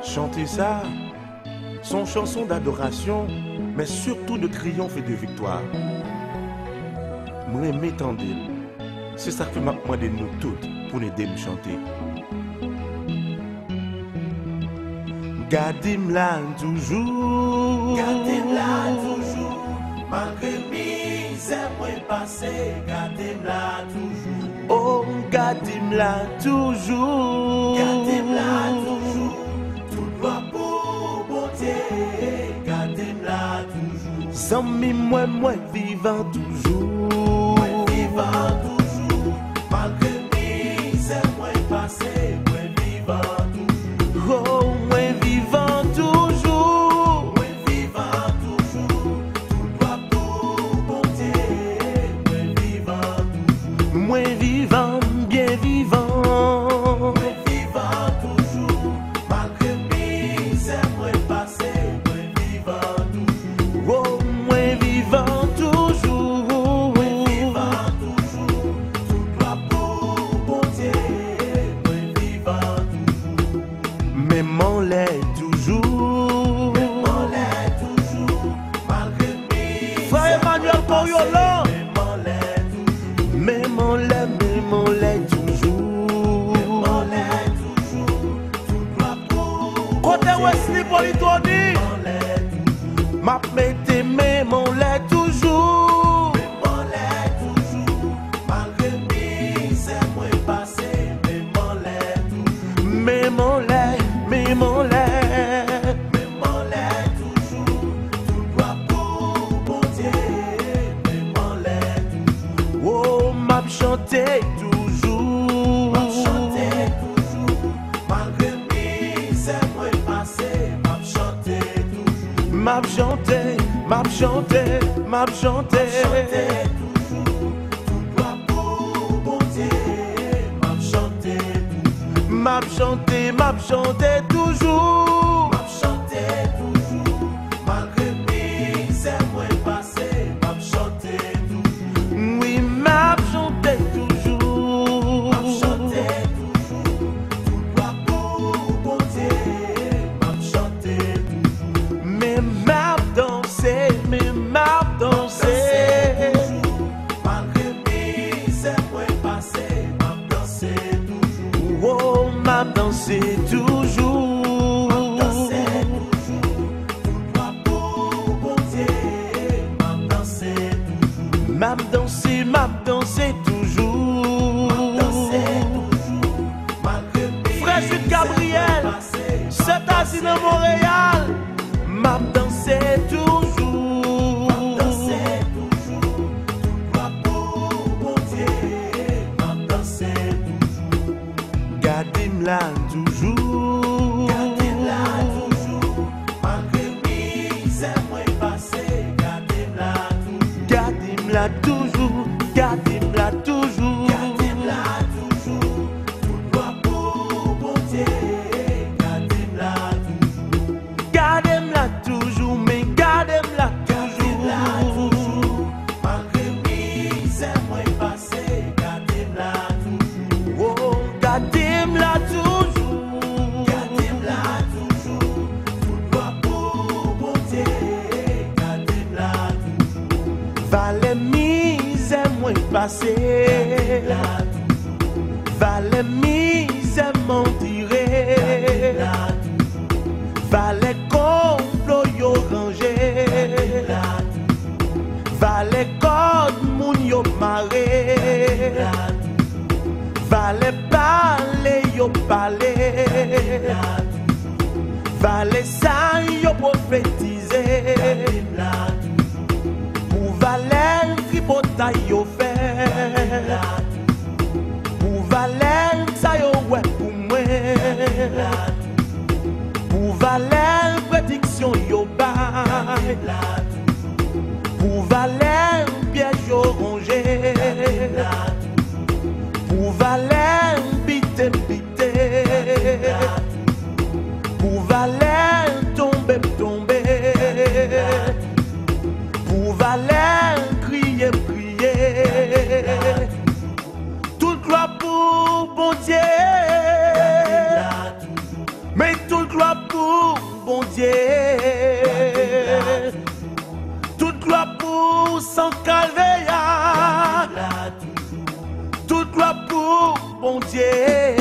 Chanter ça, son chanson d'adoration, mais surtout de triomphe et de victoire. Moi, m'étendez, c'est ça que m'a demandé nous toutes pour nous aider à chanter. Gardez-moi là toujours, malgré misère moi passé, gardez-moi là toujours. Oh, gardez-moi là toujours, tout doit pour bonté, gardez-moi là toujours. Zami moi vivant toujours, malgré misère moi passé, moi vivant toujours. Oh, bien vivant, toujours, malgré misère, moi passé, moi vivant toujours. Oh, moi vivant toujours, tout doit pour bon Dieu, moi vivant toujours. Même on l'est toujours, malgré misère. Frère Emmanuel Coriolan. Même on l'est toujours, tout doit pour côté Wesley Politoni, m'a mette même on l'est toujours, malgré misère moi passé, même on l'est toujours, tout doit pour bon Dieu, même on l'est toujours. Oh, m'a chanté toujours, malgré misère moi passé, m'a chanté toujours. M'a chanté toujours, tout doit pour bon Dieu, m'a chanté toujours, malgré misère moi passé, m'a chanté toujours. Oui, m'a chanté toujours, tout doit pour bon Dieu, m'a chanté toujours. Mais m'a dansé, malgré misère moi passé, m'a dansé toujours. Oh, m'a dansé toujours, tout doit pour bon Dieu, m'a dansé toujours. M'a dansé toujours, malgré Frère Jude Gabriel, c'est assis dans Montréal, m'a dansé toujours, tout doit pour bon Dieu, m'a dansé toujours. Gardez-moi là toujours, malgré misère moi passé, gardez-moi là toujours, tout doit pour bon Dieu, gardez-moi toujours, mais gardez-moi là toujours, malgré misère moi passé, gardez-moi là toujours. Oh, gardez-moi là toujours, tout doit pour bon Dieu, gardez-moi là toujours. Valait misère moi passé, valait misère m'en tirer, valait complot yo rangé, valait code moun yo maré, valait parler yo parler, valait ça yo prophétiser, pour valait tripota yo faire, pour valait ça yo ouais pour moi, pour valait prédiction yo bail, pour valait piège yo rongé, pour valait bité, pour valait tomber, pour valait crier, toute gloire pour bon Dieu, mais toute gloire pour bon Dieu. Toute gloire pour son calvaire. Toute gloire pour bon Dieu.